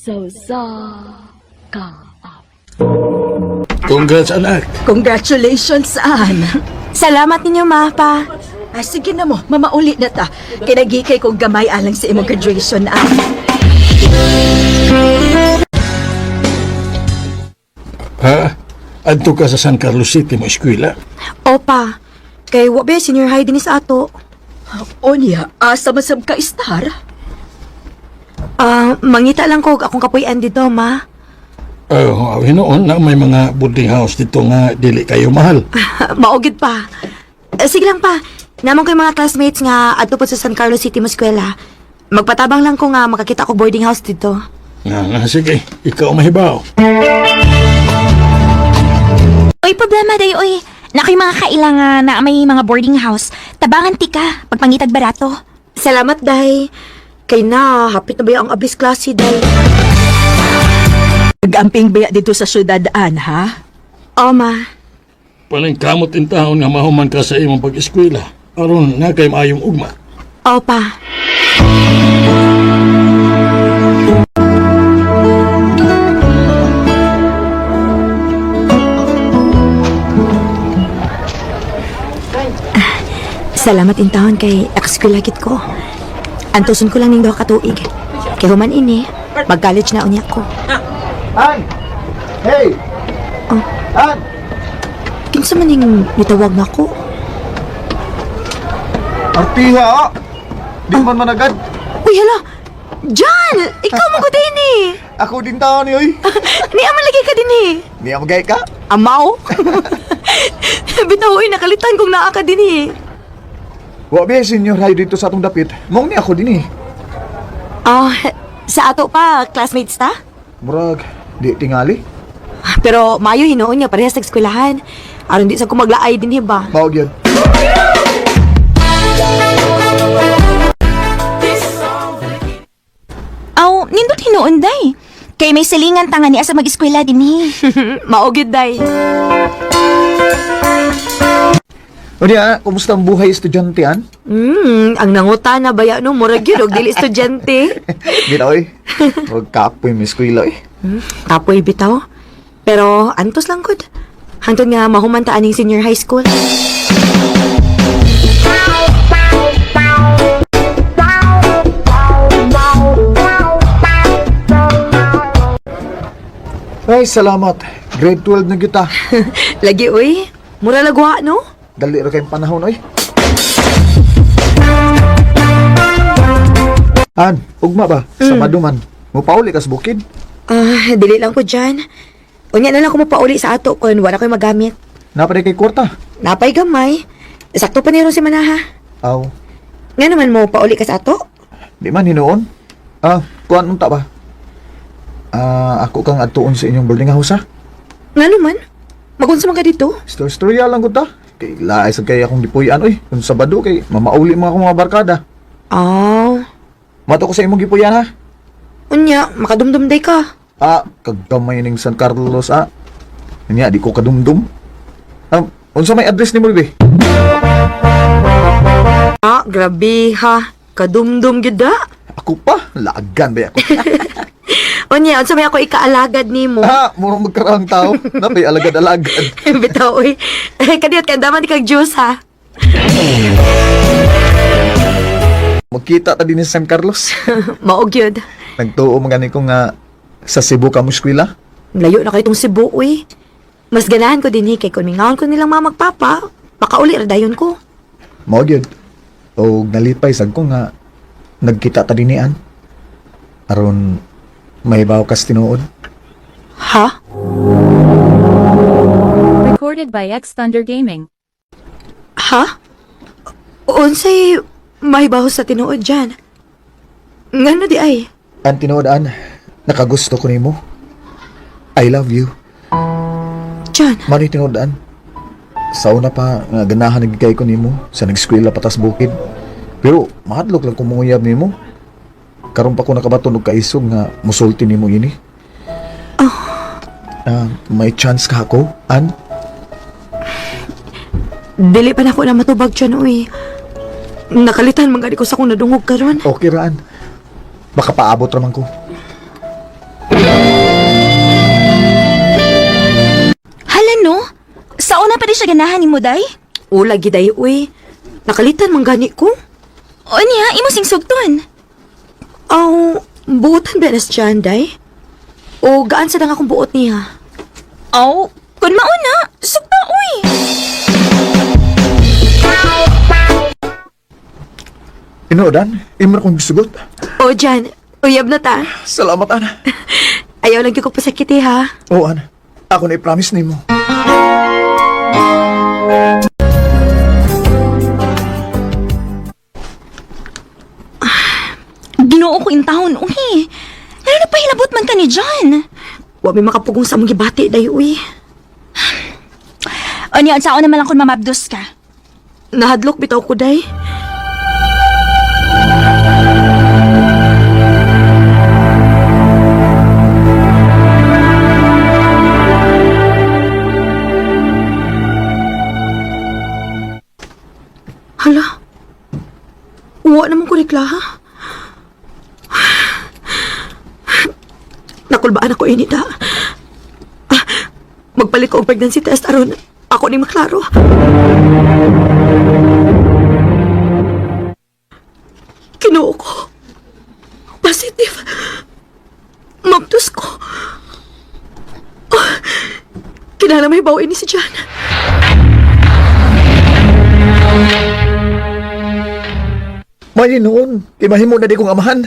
So sa ka. Congrats, anak. Congratulations, Ann. Salamat ninyo, ma, pa. Ay, sige na mo, mamauli na ta. Kinagikay kong gamay alang sa imong graduation, Ann. Ha? Adto ka sa San Carlos City mo eskwela? Opa, kay wabe senior high din sa ato. O niya, asa masab ka star? Mangita lang ko akong kapuyan dito, ma. Hinoon na may mga boarding house dito nga dili kayo mahal. Maugid pa. Sige lang pa. Namang ko yung mga classmates nga adto po sa San Carlos City mo eskwela. Magpatabang lang ko nga makakita ko boarding house dito. Sige, ikaw mahibaw. Oy, problema day, oy. Na ko'y mga kailangan na may mga boarding house. Tabangan ti ka, pagpangitag barato. Salamat, day. Kay na, hapit na ba ang abis klase, day? Nag-amping baya dito sa syudad, Ann, ha? O, ma. Paling kamot in taon nga mahuman ka sa imong pag-eskwela. Aron na kay maayong ugma. Opa. Salamat in taon kay ekskwelagit ko. Antoson ko lang ning duha ka tuig. Kay human ini, mag-college na unya ko. An! Hey! Oh. An! Kinsa man ning nitawag nako? Artiha, ah! Di man managad. Uy, hala! John! Ikaw mo ko din eh! Ako din tao ni, oy. Niya man lagi ka din eh! Niya magay ka? Amaw? Bitaw, uy, nakalitan kong naa ka din eh. Wa ba senior high dito sa atong dapit. Mong ni ako din eh. Sa ato pa, classmates ta? Murag, di tingali. Pero mayo hinoon niya, parehas nag-eskwelahan. Aron di sa ko maglaay din eh ba? Mawag yan. Aw, nindot hinuon day. Kay may silingan tanga niya sa mag-eskwela din eh. Maugid, day. O niya, kumusta ang buhay estudyante, An? Ang nanguta na baya no, murag yun, og dili estudyante. Gina, oy. Huwag kapoy may eskwela, eh. Tapoy bitaw. Pero antos lang gud. Hantod nga mahumanta aning senior high school. Ay, salamat. Grade 12 na kita. Lagi uy, mura lagwa no? Dali rin kayong panahon, oy. An, ugma ba? Sa maduman. Mupauli ka sa bukid. Dili lang ko dyan. Unya na lang ko mapauli sa ato kung wala ko'y magamit. Napaday kay kwarta. Napay gamay. Sakto pa ni ron si Manaha. Aw, Nga naman mo pauli ka sa ato? di man hinuon. Kuan unta ba? Ako kang atuon sa inyong boarding house, ha? Nga naman? Magunsa man ka dito? Storya lang ko ta. Kay laay sa kay akong gipuyan, oy. Kung Sabado kay mamauli mga akong mga barkada. Mato ko sa imong gipuyan, ha? Unya, makadumdum day ka. Kagamay ning San Carlos, Kanya, di ko kadumdum. Unsa may address ni mo, be? Grabe ha. Kadumdum gyud da. Ako pa, lagan ba ako? Unya, unsa may ako ikaalagad nimo? Murong magkaroon tao. Napay alagad-alagad. Bitaw oy. Kadiyot kandaman di kag juice ha. Magkita ta din sa San Carlos. Mao gyud. Nagtuo magani ko nga sa Cebu ka muskwila. Layo na kay tong Cebu uy. Mas ganahan ko din kay kung mingaon ko nilang mga magpapa, makauli ra dayon ko. Mao gyud. O nalipay sad ko nga nagkita ta dinian. Aron mahibaw kas tinuod. Ha? Recorded by X Thunder Gaming. Ha? Unsay mahibaw sa tinuod dyan? Ngano di ay? Ang tinuodan, nakagusto ko nimo. I love you. Dyan? Mani tinuodan. Sa una pa nga ganahan nagigay ko nimo sa nag-eskwela patas bukid. Pero mahadlok lang kumunguyab nimo. Karon pa ko nakabaton og kaisog nga musulti nimo ini. May chance ka ako, An? Dili pa na ako na matubag dyan uy. Nakalitan man gani ko sa kung nadungog karon. Okay raan. Baka paabot raman ko. Sa una pa di siya ganahan ni mo, day? O, lagi day, uy. Nakalitan man gani ko. O niya, imo sing sugton. Aw, buotan ba nas dyan, day? O, gaan sa dang akong buot niya? Aw, kun mauna, sugta, uy. Inodan, imo na kong gisugot. O, dyan. Uyab na ta. Salamat, Ana. Ayaw lang ko pasakiti, ha? Oo, Ana. Ako na i-promise nimo. Ginoo ko in taon, uy. Ano na pahilabot man ka ni John? Wa may makapugong sa mong gibati, day, uy. O niya, sa una malang kung mamabdos ka. Nahadlok bitaw ko, day. Hala. Uwa naman ko reklaha. Nakulbaan ako inita. Magpalit ko og pregnancy test aron ako ni maklaro. Kinuo ko. Positive. Mabdos ko. Kinala may bawin ni si Jan. May noon, imahimo na di kong amahan.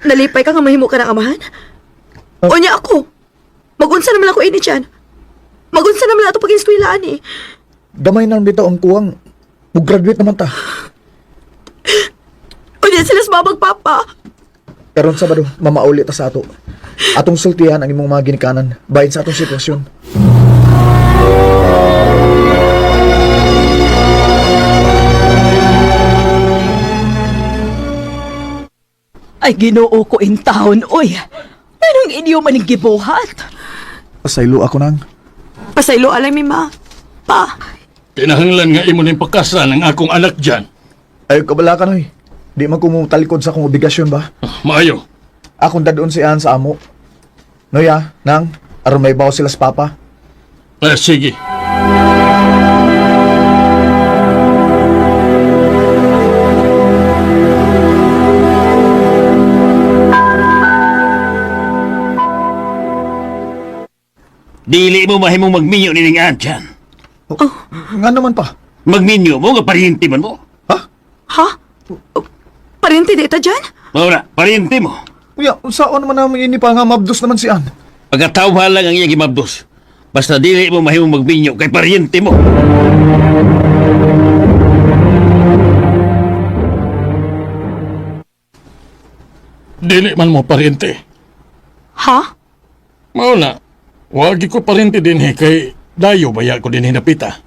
Nalipay ka nga mahimo ka ng amahan? O niya ako. Magunsa naman ako ini Jan. Magunsa naman ato pag-inskwilaan eh. Gamay nang bitaw ang kuwang. Mag-graduate naman ta. O niya sila sa babagpapa. Karon Sabado, mamauli ta sa ato. Atong sultihan ang imong mga ginikanan bahin sa atong sitwasyon. Ay, ginoo ko in town, oy. Anong inyo maning gibuhat? Pasaylo ako nang. Pasaylo alay mi ma. Pa. Kinahanglan nga imo ning pakasan ang akong anak dyan. Ay, kabala ka noy. Di man ko mutalikod sa akong obligasyon ba? Maayo. Akong dadon si Ann sa amo. Noya, nang, aron may bawas sila sa papa. Sige. Dili mo mahimong magminyo ni ning Antyan. Nga naman pa. Magminyo mo, nga parihinti man mo. Ha? Ha? Parente dito Jan? Maura, parihinti mo. Uya, saan naman namin ini pa nga mabdos naman si Ann? Pagkatawha lang ang iyang gimabdos. Basta dili mo mahimong magminyo kay parihinti mo. Dili man mo parente. Ha? Mauna, wagi ko parente din kay dayo baya ko din hinapita.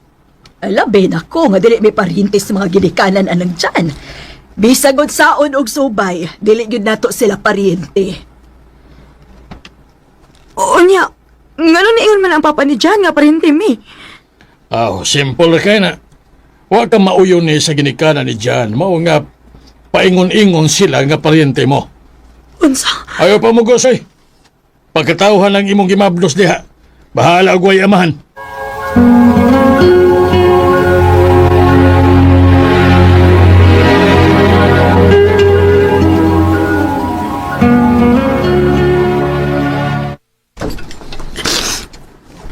Alabi na ko, nga dili may parintis sa mga ginikanan anang dyan. Bisagod saon og subay, dili gyud nato sila pariente. O niya. Ngano ni ingon man ang papa ni Jan nga parente mi? Simple kay na. Wa ka mauyon ni sa ginikanan ni Jan. Mao nga paingon-ingon sila nga pariente mo. Unsa? Ayaw pa mo gosoy. Pagkatauhan lang imong gimablos diha. Bahala agway amahan.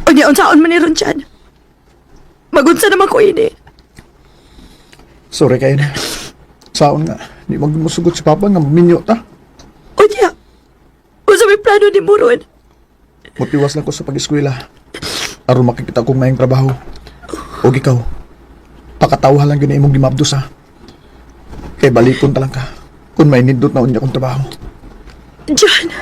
O niya, unsaon man ni ron Jan? Magunsa naman ko ini. Sorry kayo na. Saan nga, di magmusugot si papa nga minyo ta. O niya. Unsa may plano ni mo ron? Mutiwas lang ko sa pag-eskwela. Aron makikita kong ngayong trabaho. O ikaw, pakatawa lang yun na imong gimabdos ha. Kay balikon talang ka. Kung may nindot na unya kong trabaho. Jan.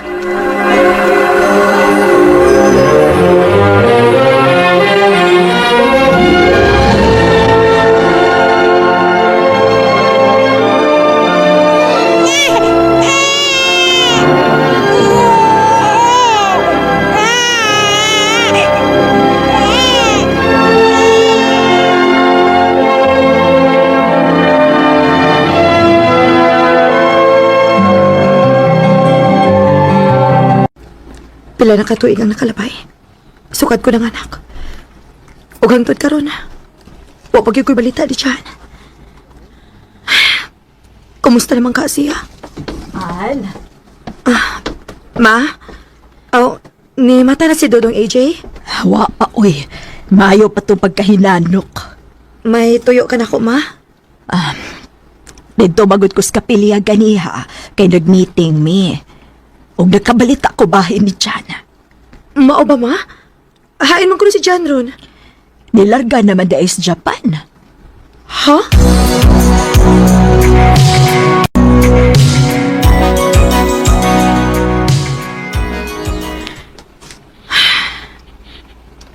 Pila na katuig ang nakalabay. Sukat ko ng anak. Ug hangtod karon, wa pa gyud ko'y balita di Jan. Kumusta naman ka siya? An? Ma? Oh, ni mata na si Dodong AJ? Wa pa, uy. Mayo pa to pagkahinanok. May tuyo ka na ko, ma? Dito magod ko sa kapilya ganiha, kay nag-meeting mi. O nagkabalita ko bahin ni Jana. Mao ba, ma? Hain mo ko na si Jan ron. Nilarga naman dahil sa Japan. Ha?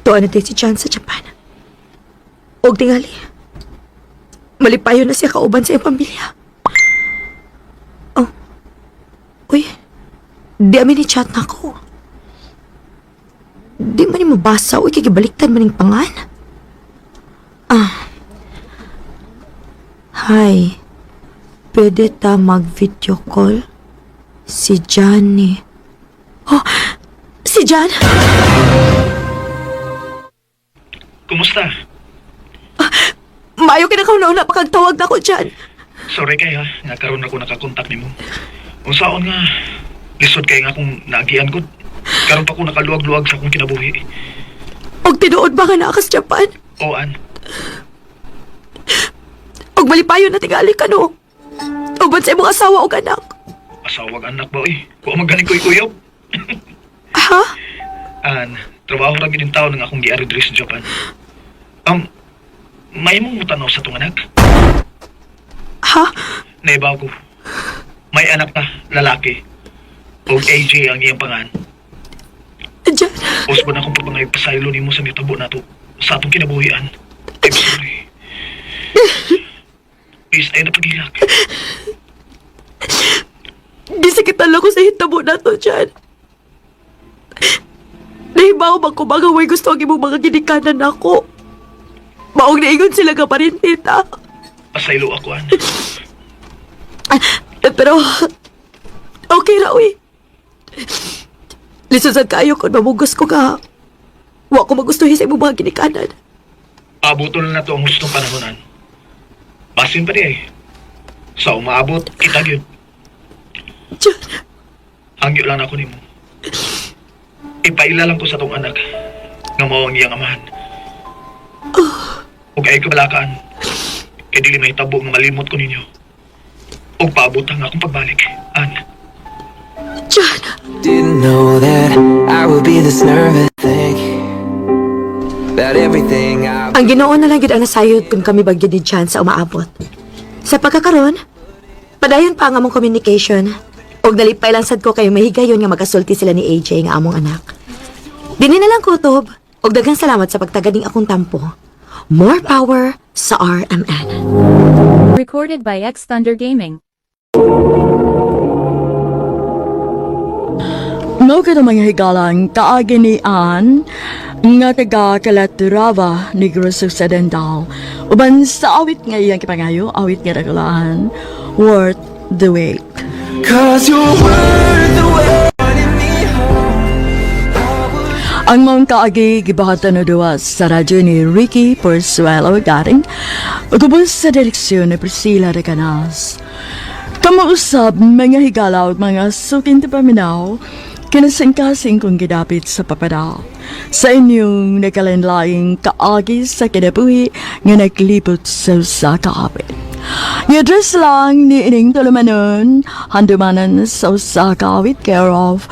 Tuan na tayo si Jan sa Japan. Og tingali. Malipayo na siya kauban sa iyang pamilya. Oh. Uy. Di amin ni-chat na ko. Di man ni mabasa. Uy, kikibaliktad man yung pangan. Hi. Pwede ta mag-video call? Si Johnny. Oh, si Jan? Kumusta? Mayo kinakauna-una pakagtawag na ko dyan. Sorry kay ha, nagkaroon ako nakakontak ni mo. Kung saan nga, lisod kay nga akong naagian ko. Karoon pa ko nakaluwag-luwag sa akong kinabuhi. Og tinuod ba nga naa ka sa Japan? O an, Og malipayo na tingali ka no. Uban sa imong asawa og anak. asawag anak ba oy? Kung magaling ko ikuyog. Ha? An, trabaho ra gid taon nga akong giari diri sa Japan. May mong mutanaw sa tong anak. Ha? Naibaw ko. May anak na, lalaki. O AJ ang iyang pangan. Jan? Usbo na akong pagpangay pasaylo ni mo sa mitabo na to sa atong kinabuhian. I'm sorry. Please, ay napagilak. Gisakitan lang ko sa hitabo na to, Jan. Nahibaw ba ko mga way gusto ang imong mga ginikanan ako? Maong naingon sila ka pa rin, tita. Pasaylo ako, an. Pero, okay ra, uy. Lisod kayo kung mamugos ko ka. Wa ko magustuhin sa imong mga ginikanan. Abotol na to ang gustong panahonan. Basin pa di ay. Sa umaabot, kita yun. Jan, Hangyo lang ako nimo. Ipaila lang ko sa tong anak nga mao ang iyang amahan. Ug ay kabalakaan. Kay dili may tabo nga malimot ko ninyo. Ug paabot ang akong pagbalik. An. Jan. Didn't know that I would be this nervous. Think about everything I Ang Ginoo na lang gid ang nasayod kung kami bagyo ni Jan sa umaabot. Sa pagkakaroon, padayon pa ang among communication. Og nalipay lang sad ko kayo mahigayon nga magasulti sila ni AJ nga among anak. Dini na lang kutob. Og daghang salamat sa pagtaganing akong tampo. More power sa RMN. Recorded by X Thunder Gaming. No ka mga higalang kaaginian nga taga Calatrava, Negros Occidental. Uban sa awit nga iyang kipangayo, awit nga nagalaan, worth the wait. Cause you're worth the wait. Ang mga kaagi gibahatan na duwas sa radyo ni Ricky Porzuelo garing utubos sa direksyon ni Priscilla Recanas. Kamausap mga higala at mga suking paminaw kinasingkasing kong gidapit sa papada sa inyong nakalanlaing kaagi sa kinabuhi nga naglipot sa kaapit. I-address lang ni ining tulumanon handumanan sa Osaka with care of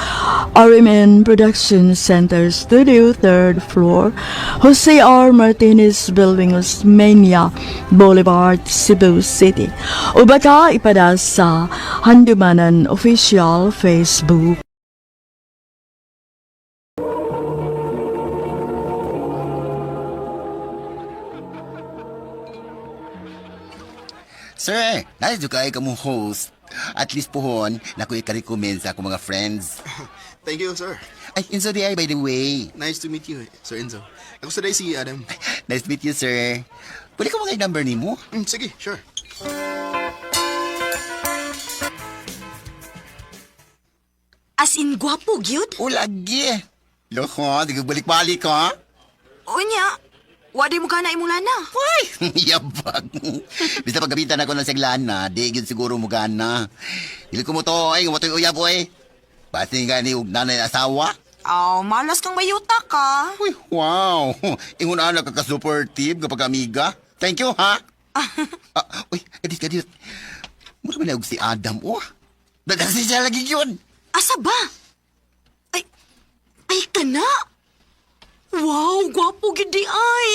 RMN Production Center Studio 3rd floor Jose R. Martinez Building Osmeña Boulevard, Cebu City. O baka ipada sa handumanan official Facebook. Sir, nais juga ay kamong host. At least pohon, naku ika-recommend sa akong mga friends. Thank you, sir. Ay, Enzo di ay, by the way. Nice to meet you, Sir Enzo. Ako sa si Adam. Nice to meet you, sir. Pwede ka mga number ni mo? Sige, sure. As in, gwapo, gyud? O, lagi. Loko, di ka balik-balik, ha? Unya, Wadi mo ka na imong lana. Yabag. Basta pagkapitan ako ng saglana, di yun siguro mo gana. Dili ko mo to, ay, gumato yung uyab, oy. Basta nga ni nanay na asawa. Oh, malas kang mayuta ka. Uy, wow. Ingon na ka-supportive kapag amiga. Thank you, ha? Uy, kadit. Mura ba na si Adam, oh? Dadasi siya lagi yun. Asa ba? Ay ka na. Wow, gwapo gid di ay.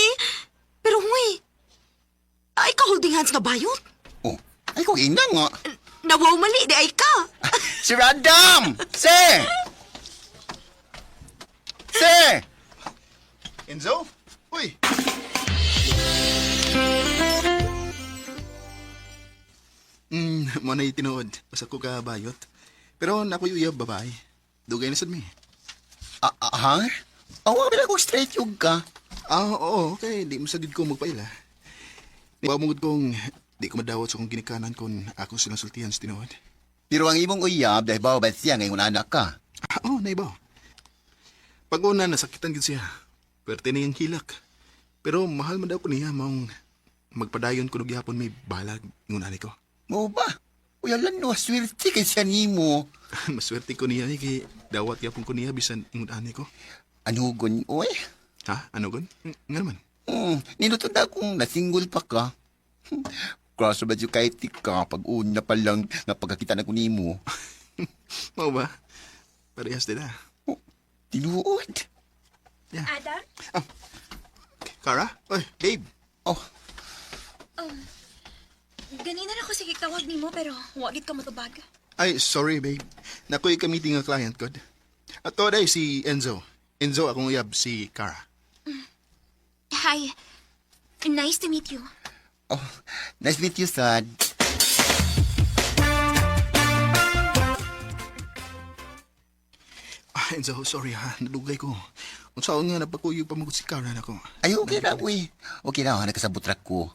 Pero huy, ay ka holding hands nga bayot? Oh, ay ko ina nga. Nawaw mali di ay ka. Si Adam! Sir! Enzo? Uy! Manay tinuod. Basta ko ka bayot. Pero nakoy uyab babae. Dugay na sad mi. Ha? Awa, bila ko straight yung ka. Oo, okay. Di mo sagid ko magpaila. Iba mo kong di ko madawat sa kong ginikanan kung ako silang sultihan sa tinuod. Pero ang imong uyab, dahil bawa ba siya ngayon anak ka? Oo, naibaw. Pag-una, nasakitan gid siya. Pwerte na yung hilak. Pero mahal man daw ko niya, maong magpadayon ko nagyapon may balag ng unani ko. Mo ba? Uy, alam no, swerte kay siya nimo. Maswerte ko niya, kay dawat yapon ko niya bisan yung unani ko. Ano gun, uy? Ha? Ano gun? Nga naman. Niluto na kung nasinggol pa ka. Kaso ba yung kahit ka, pag-una pa lang nga pagkakita na ko nimo. Mau ba? Parehas din Tinuod. Yeah. Adam? Kara? Oy, babe. Oh, Ganina na ako sige tawag ni mo pero wagit ka matubag. Ay, sorry, babe. Nakoy ka meeting nga client ko. Ato day si Enzo. Enzo akong uyab si Kara. Hi. Nice to meet you. nice meet you, Sad. Enzo, sorry ha. Nadugay ko. Kung saan nga napakuyo pa magut si Kara na ko. Ay, okay na, uy. Okay na, nakasabot track ko.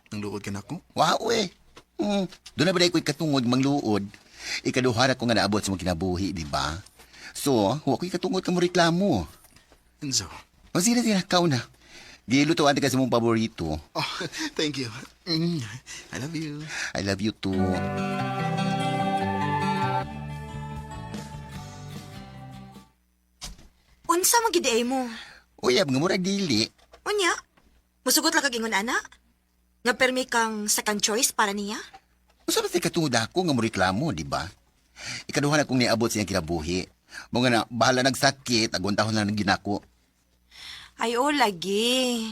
Nang luod ka na ko? Wow, eh. Doon na ba na ko'y katungod mangluod? Ikaduhara ko nga naabot sa mga kinabuhi, di ba? So, huwag ko'y katungod ka mo reklamo. Enzo. O sila, kau na. Gilutuan ka sa mong paborito. Oh, thank you. I love you. I love you too. Unsa magiday mo? Uyab nga murag dili. Unya? Musugot lang kagingon ana? Nga permi kang second choice para niya? Usa ba si katungod ako nga mo reklamo, di ba? Ikaduha na kong niabot siyang kinabuhi. Mga na, bahala nagsakit, aguntahon na ng ginako. Ay, o, lagi.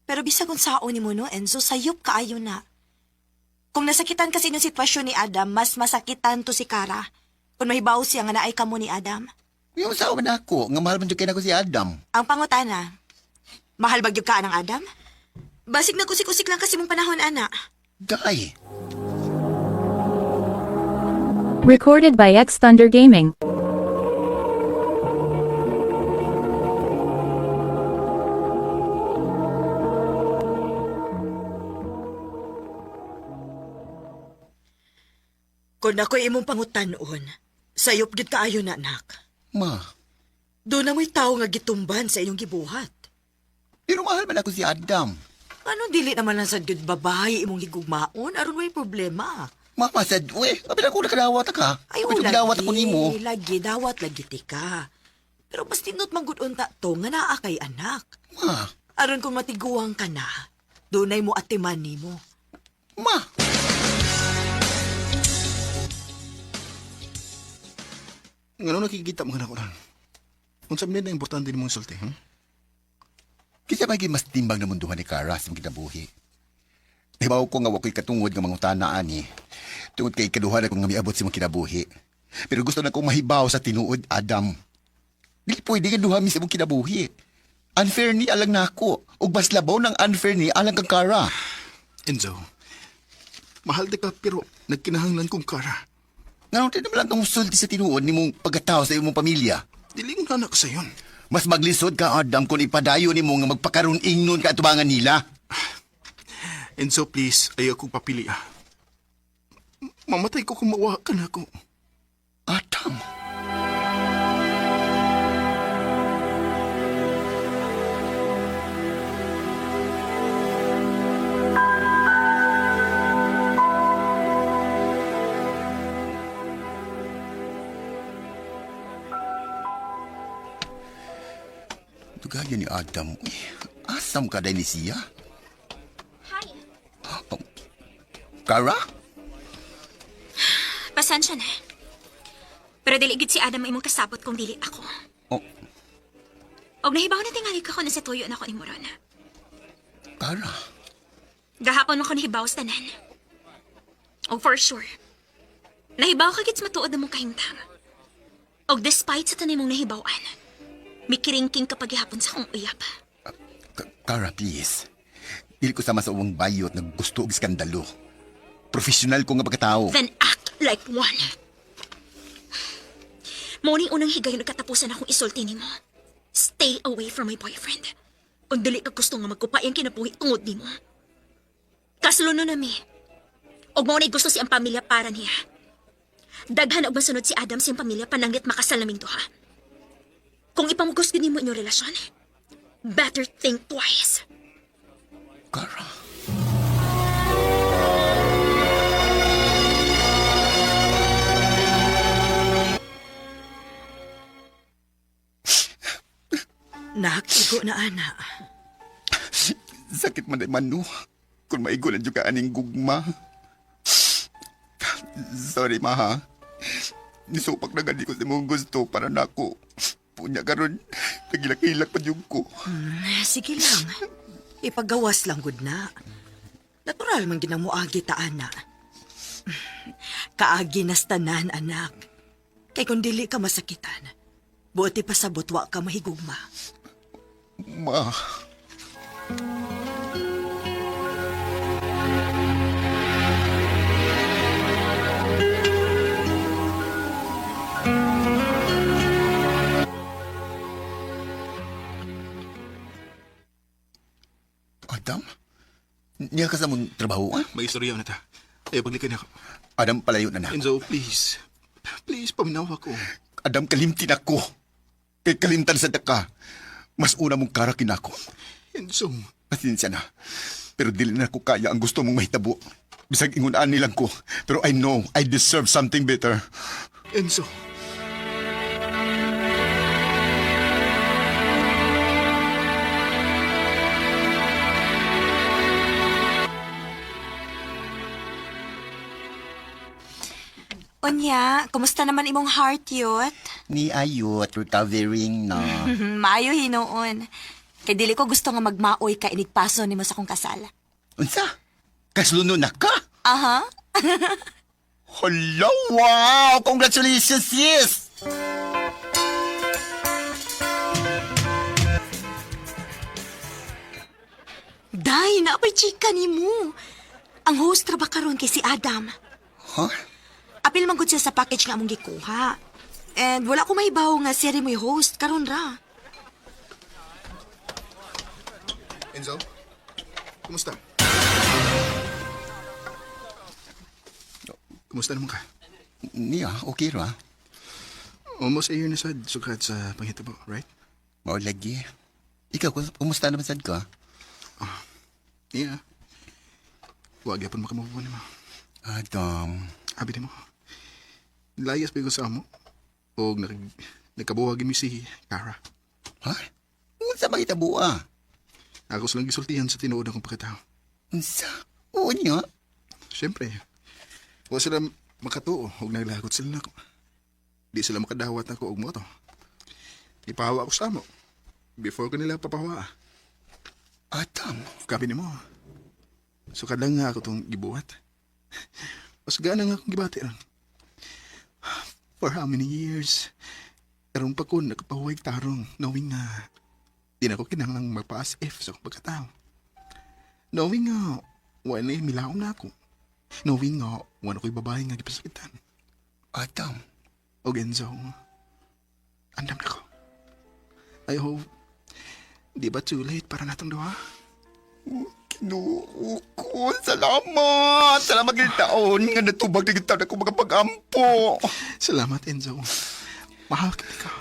Pero bisag kung sao ni mo, no, Enzo, sayop kaayo na. Kung nasakitan kasi yung sitwasyon ni Adam, mas masakitan to si Kara. Kung mahibaw siya nga naay ka mo ni Adam. Yung sa na ako, nga mahal man dyan ko si Adam. Ang pangutana, mahal bagyog ka ng Adam? Basig na kusik-kusik lang kasi mong panahon, ana. Day! Recorded by X Thunder Gaming. Kung ako'y imong pangutanon, sayop gid kaayo na, anak. Ma, Doon na mo'y tao nga gitumban sa inyong gibuhat. pero mahal man ako si Adam. Ano dili naman lang sad gud babae imong higugmaon aron may problema. Mama said, we, kapit ako nakadawat ka. Ay, Kapit dawat ako nimo. Lagi, dawat lagi ti ka. Pero mas tinot manggudon ta to nga naa kay anak. Ma, Aron kung matiguang ka na, dunay mo atiman nimo. ma. Nga nakikita mo nga na ko lang. Kung sa na importante ni mong sulti, Kasi may mas timbang na munduhan ni Kara sa mga kinabuhi. Ibaw ko nga wako'y katungod nga mga utanaan ni. Tungod kay kaduhan ako nga miabot sa mga kinabuhi. Pero gusto na kong mahibaw sa tinuod, Adam. Dili pwede nga duhami sa mga kinabuhi. Unfair ni alang na ako. O bas labaw ng unfair ni alang kang Kara. Enzo, mahal di ka pero nagkinahanglan kong Kara. Nga nung naman lang itong sulti sa tinuod ni mong pagkatao sa iyong pamilya. Dili ko nanak sa yon. Mas maglisod ka, Adam, kung ipadayo ni mo nga magpakaroon ingnon ka atubangan nila. Enzo, please, ayaw kong papili Mamatay ko kung mawakan ako. Adam. Gaya ni Adam. Uy, asam ka dahil ni siya. Hi. Kara? Pasensya na. Pero dili gid si Adam imong kasabot kung dili ako. Oh, Og nahibaw na tingali ka ko na sa tuyo na ko ni Moron. Kara. Gahapon mo ko nahibaw sa tanan. Og for sure, nahibaw ka gid sa matuod na mong kahimtang. Og despite sa tanan mong nahibawan, may kiringking ka paghihapon sa akong uyab. Kara, please. Dili ko sama sa uwang bayot na gusto og iskandalo. Professional ko nga pagkatao. Then act like one. Morning unang higayon nagkatapusan akong isulti nimo. Stay away from my boyfriend. Kung dili ka gusto nga magkupay ang kinabuhi tungod nimo. Kasluno na mi. Og mo na gusto si ang pamilya para niya. Daghan og masunod si Adam siyang pamilya pananglit makasal naming duha. Kung ipamugos gid nimo inyong relasyon, better think twice. Kara. Nakigo na, ana. Sakit man man no. Kung maigo na dyan ka aning gugma. Sorry, maha. Nisupak na gani ko sa mong gusto para na ako. Punya karon, nagilak-hilak pa dyan ko. Sige lang. Ipagawas lang, good na. Natural man ginamuagi ta, ana. Kaagi nas tanan, anak. Kay kung dili ka masakitan, buti pa sa butwa ka mahigugma. Ma. Adam? Niya ka sa mong trabaho, ah? May istorya na ta. Ayaw paglikan ako. Adam, palayo na na. Enzo, please. Please, paminawa ko. Adam, kalimtin ako. Kay kalimtan sa daka. Mas una mong karakin ako. Enzo. Pasensya na. Pero dili na ko kaya ang gusto mong mahitabo. Bisag ingunaan nilang ko. Pero I know I deserve something better. Enzo. Unya, kumusta naman imong heart, yot? Ni Ayot, recovering na. Maayo hinoon. Kay dili ko gusto nga magmaoy ka inigpaso nimo sa kong kasal. Unsa? Kasluno na ka? Aha. Hello, wow! Congratulations, sis! Day, naapay chika nimo. Ang host ra ba karon kay si Adam? Huh? Apil man gud siya sa package nga among gikuha. And wala ko mahibaw nga siya rin mo'y host karon ra. Enzo? Kumusta? Kumusta naman ka? Niya, okay ra. Almost a year na sad sukat sa panghitabo, right? Mao lagi. Ikaw, kumusta naman sad ka? Yeah. Huwag yapon makamubuan mo. Adam. Abi mo. Layas pa ko sa amo. O nagkabuhagin mi si Kara. Ha? Unsa ba itabuha? Ako silang gisultihan sa tinuod akong pagkatao. Unsa? Oo niya? Siyempre. Huwag sila makatuo o naglagot sila na ako. Di sila makadawat ako og mo to. Ipahawa ko sa amo. Before ko nila papahawa. Adam. Kabi ni mo. So kadang nga ako itong gibuhat. Mas gana nga akong gibati ron. For how many years? Karoon pa ko nagpahuwag tarong knowing nga di na ko kinahanglang magpa-as if sa pagkatao. Knowing nga wala milaom na ako. Knowing nga wala ko'y babae nga gipasakitan. Adam. O Genzo, andam na ko. I hope di ba too late para natong duha? Kinuo ko. Salamat. Salamat ng taon nga natubag na kita na ko magpagampo. Salamat, Enzo. Mahal ka ka.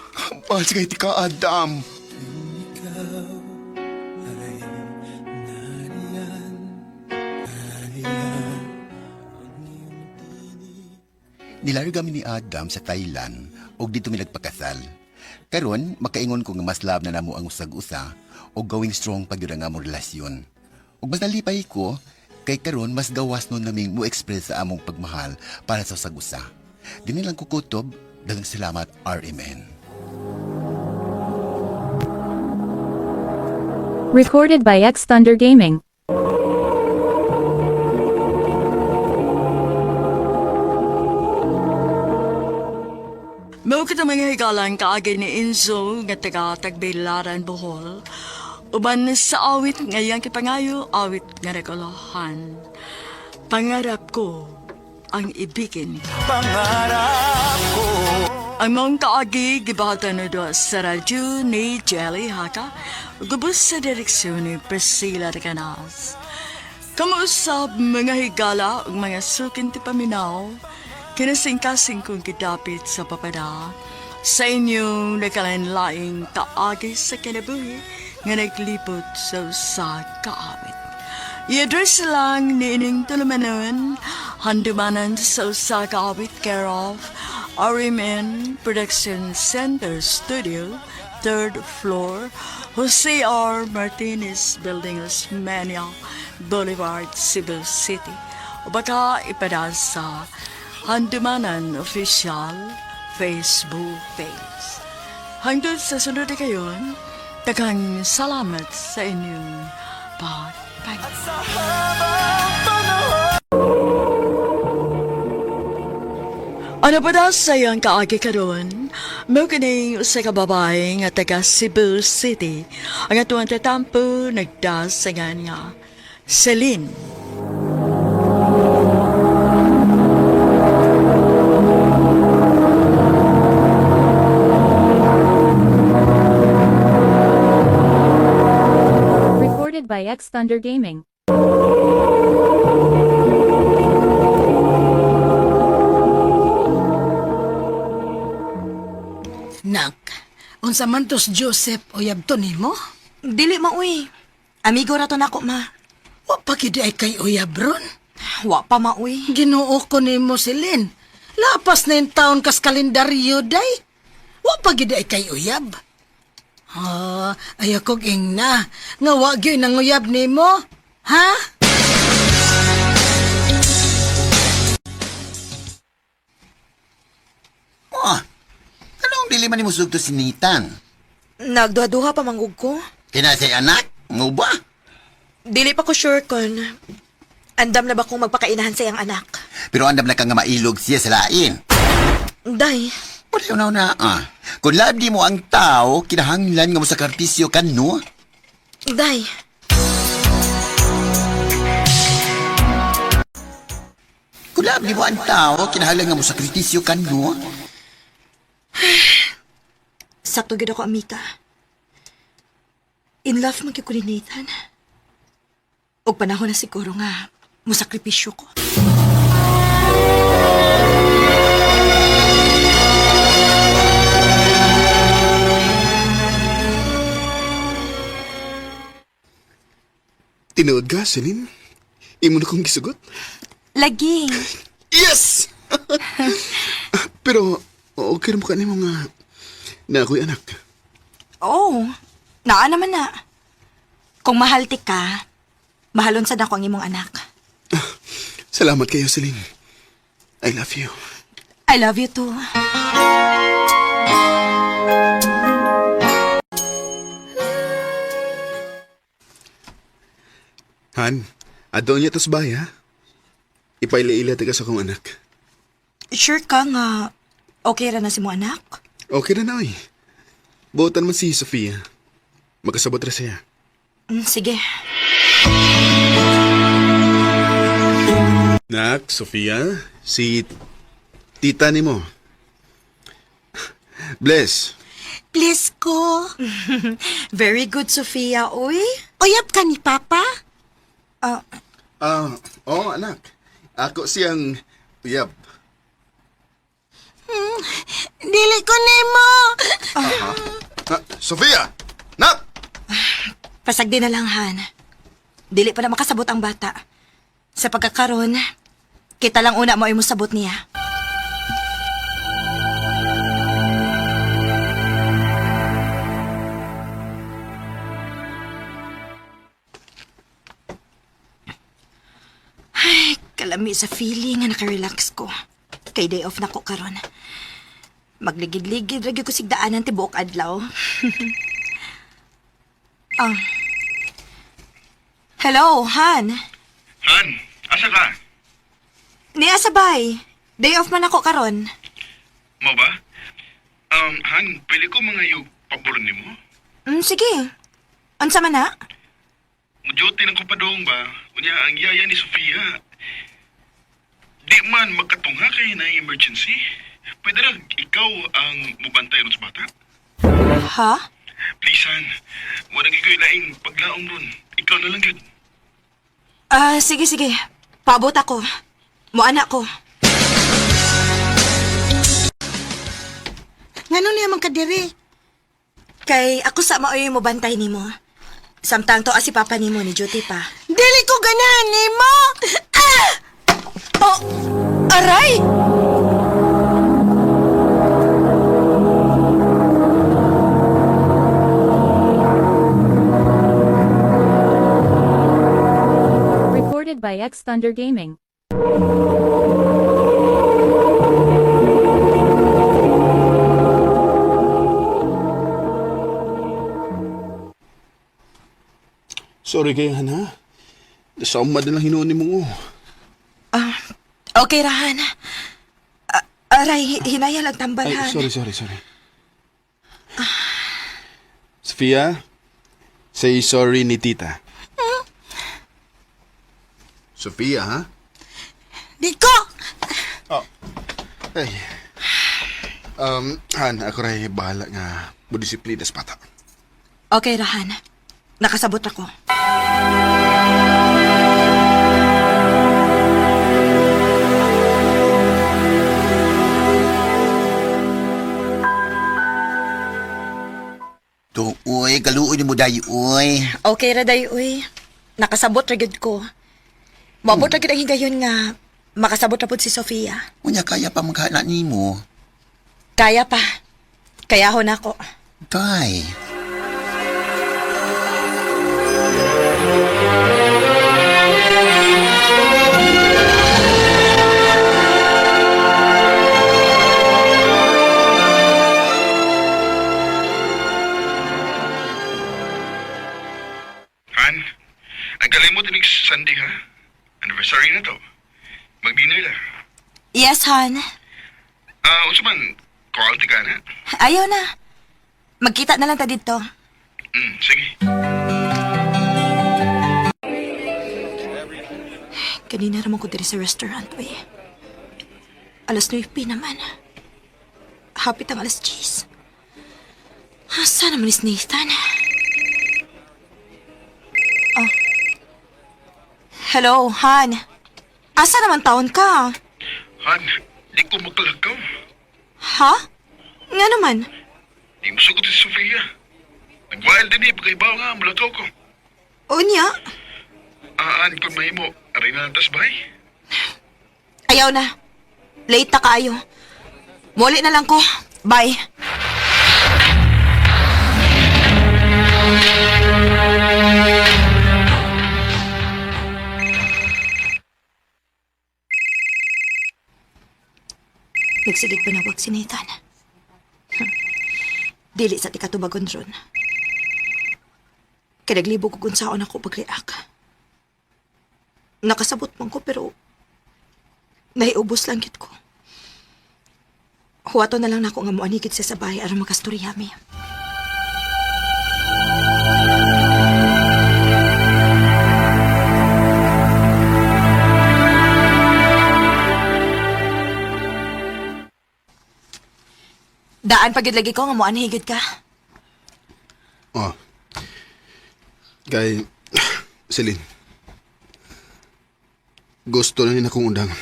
Mahal ka ka, Adam. Nilarga mi ni Adam sa Thailand og dito mi nagpakasal. Karon, makaingon ko nga mas lab na namo ang usag-usa o going strong pag yun ang among relasyon. Ug mas nalipay ko, kay karon mas gawas nun naming mo express sa among pagmahal para sa usag-usa. Dini lang kukutob, dalang salamat, RMN. Recorded by X Thunder Gaming. Mao kita mga higalan kaagay ni Enzo nga taga Tagbilaran, Bohol. Uban sa awit ngayon kipangayo, awit nga regulahan. Pangarap ko ang ibigin. Pangarap ko. Ang mong kaagi gibahatan na doon sa radyo ni Jelly Haka, gubos sa direksyon ni Priscilla Recanas. Kamuusap mga higala ug mga sukin ti paminaw, kinasing-kasing kong kidapit sa papada sa inyong nakalanlaing kaagi sa kinabuhi nga naglipot sa usa kaawit. I-address lang ni ining tulumanon, handumanan sa usa kaawit care of RMN Production Center Studio, 3rd floor, Jose R. Martinez Building, Osmeña Boulevard, Cebu City. O baka ipadal sa Handumanan Official Facebook page. Hangtod sa sunod na kayon, daghang salamat sa inyong pagpalit. Ano pa daw sa iyang kaagi karon? Mo kining usa ka babae nga taga Cebu City. Ang atuang tatampo nagdasangan nga Celine. Recorded by X Thunder Gaming. Nak, unsa man tos Joseph o yabto nimo? Dili mauy. Amigo ra to nako ma. Wa pa gid ay kay uyab ron. Wa pa mauy. Ginoo ko nimo si Lynn. Lapas na yung taon kas kalendaryo day. Wa pa gid ay kay uyab. Ayaw kong ingna. Nga wa gyud nang uyab nimo. Ha? Anong dili man ni mo sugto sinitan? Nagduha-duha pa manggug ko. Kinasay anak, mo ba? Dili pa ko sure kon andam na ba kong magpakainahan sa iyang anak. Pero andam na ka nga mailog siya sa lain. Day, Wala na Kung labdi mo ang tao, kinahanglan nga mo sa kartisyo kan, no? day. Kung labdi mo ang tao, kinahanglan nga mo sa kartisyo kan, no? Sakto gid ako, Amika. In love man gyud ko ni Nathan. Og panahon na siguro nga musakripisyo ko. Tinood ka, Celine? Imo na kong gisugot? Lagi. Yes! Pero, okay mo ka nimo nga na ako'y anak. Oh, naa naman na. Kung mahalti ka, mahalon sa dako ang imong anak. Salamat kayo, Celine. I love you. I love you too. Han, adon niya tos bay, ha? Ipaila-ila taga sa kong anak. Sure ka nga okay ra na si mong anak? Okay na na, eh. Buotan man si Sofia. Magkasabot ra siya. Sige. Nak, Sofia, si tita ni mo. Bless. Please ko. Very good, Sofia, oy. Uyab ka ni Papa? Oo, anak. Ako siyang uyab. Dili ko nimo. Sofia! Nak! Pasagdi na lang, Han. Dili pa na makasabot ang bata. Sa pagkakaroon, kita lang una mo ay mo sabot niya. Kalami sa feeling nga nakarelax ko. Kay day off na ko karon. Magligid-ligid ragi ko sigdaanan tibuok adlaw. Ah. Hello, Han. Han, asa ka? Niya sabay. Day off man ako karon. Mo ba? Han, pwede ko mga yung paboron ni mo? Sige. Unsa man na? Muduty ng kupadong ba? Unya, ang yaya ni Sofia. Di man magkatungha kay na emergency. Pwede na ikaw ang mubantay ron sa bata? Ha? Please, Han. Walang ikaw laing paglaong ron. Ikaw na lang yun. Sige. Paabot ako. Muana ko. Ngano niya man kadiri? Kay ako sa maoy mo bantay nimo. Samtang to si papa nimo ni duty pa. Dili ko ganahan nimo. Oh, aray! Recorded by X Thunder Gaming. Sorry kayo, Han, ha? Nasaumad na lang hinuon mo. Okay rahan. Aray, hinaya lang Ay, tambalhan. sorry. Sofia, say sorry ni tita. Sofia, ha? Di ko! Oh. Ay. Han, ako rin bahala nga budisiplina sa bata. Okay rahan. Nakasabot ako. To, uy, kaluoy ni mo dayi, uy. Okay ra day uy. Nakasabot ra gyud ko. Mabot ra gyud ang higayon nga makasabot ra pud si Sofia. Unya, kaya pa maghana ni mo. Kaya pa. Kayahon ako. Day. Han, ang galing mo tinig Sunday, ha? Anniversary na to. Mag-dinner na. Yes, Han. Unsa man, quality ka na? Ayaw na. Magkita na lang ta dito. Sige. Kanina naman ko diri sa restaurant, uy. Alas 9 naman. Hapit ang alas 10. Asa naman is Nathan? Oh. Hello, Han. Asa naman taon ka? Han, di ko makalagaw. Ha? Nga naman. Di mo sugot si Sofia. Nag-wild din pagkaibaw nga, mulagaw ko. Unya? Han, kung may mo, aray na lang tas bahay. Ayaw na. Late na kaayo. Muli na lang ko. Bye. Nagsigig panawag si Nathan. Dili sa tikatubagon ron. Kinaglibo ko kung saan ako pag-react. Nakasabot man ko pero naiubos lang kit ko. Huwato na lang nako nga muanigid sa sabay aron makastorya mi. Daan pagid lagi ko nga muanigid ka. Oh. Kay, Celine. Gusto na rin akong undang.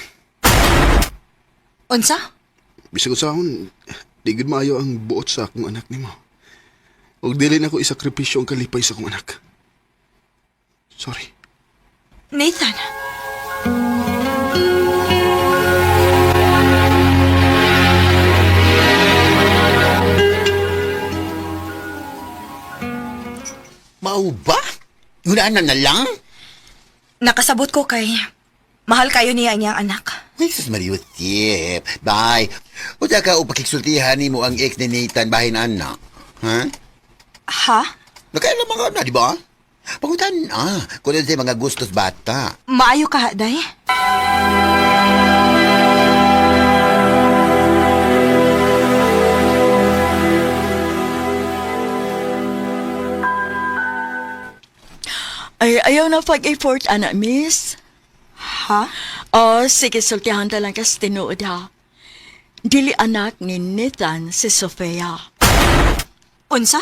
Unsa? Bisag sa akong, di gud maayo ang buot sa akong anak nimo. Og dili na ko isakripisyo ang kalipay sa akong anak. Sorry. Nathan. Mau ba? Yunaan na lang? Nakasabot ko kay Mahal kayo niya ang iyang anak. Jesus Mariusip. Bye. O ka upakiksultihan ni mo ang ex ni Nathan bahin anak. Ha? Ha? Nakailan mga na, di ba? Pangutan kung ano siya mga gustos bata. Maayo ka, day? Ay, ayaw na pag-effort, anak, miss. Ha? Sige, sultihan talang kas tinuod, ha. Dili anak ni Nathan si Sofia. Unsa?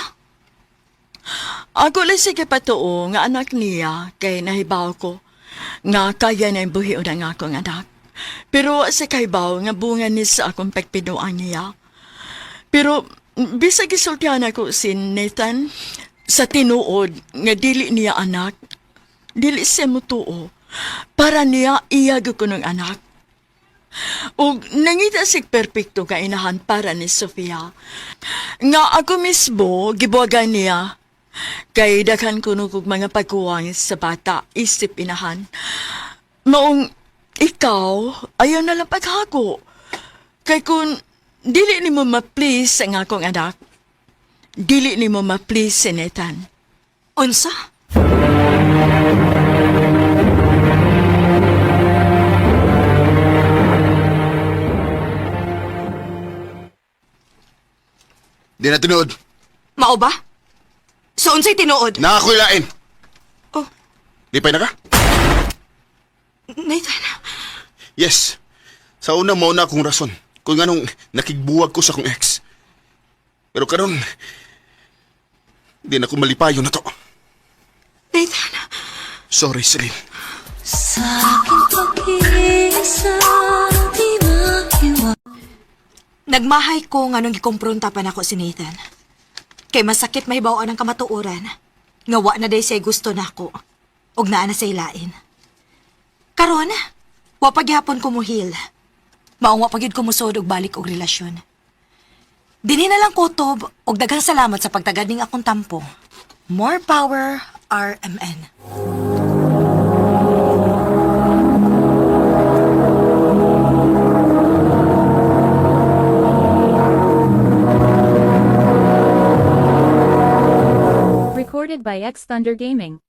Ako lang sige patuo nga anak niya kay nahibaw ko nga kaya na buhi ng akong anak. Pero sa kaibaw nga bunga ni sa akong pagpinuan niya. Pero bisag isultihan ako si Nathan sa tinuod nga dili niya anak, dili siya mutuo para niya iyag ko ng anak. O nangita sig perpekto ka inahan para ni Sofia. Nga ako mismo gibuwagan niya. Kay daghan kuno kog mga pagkuwang sa bata isip inahan. Maong ikaw ayaw na lang paghako. Kay kung dili nimo ma-please ang akong anak, dili nimo ma-please si Nathan. Unsa? Di na tinood. Mao ba? So unsay tinuod? Nakakuilain. Oh. Lipay na ka? Nathan. Yes. Sa una mo na akong rason kung anong nakigbuwag ko sa akong ex. Pero karon, di na ko malipayo na to. Nathan. Sorry, Celine. Nagmahay ko nga nung gikumpronta pa nako si Nathan. Kay masakit mahibawaan ang kamatuoran. Nga wa na day siya gusto nako. Og naa na siya ilain. Karon, wa pagyapon ko muhil. Maong wa pagyud ko musod og balik og relasyon. Dinhi na lang kutob og daghang salamat sa pagtagad ning akong tampo. More power, RMN. Recorded by X Thunder Gaming.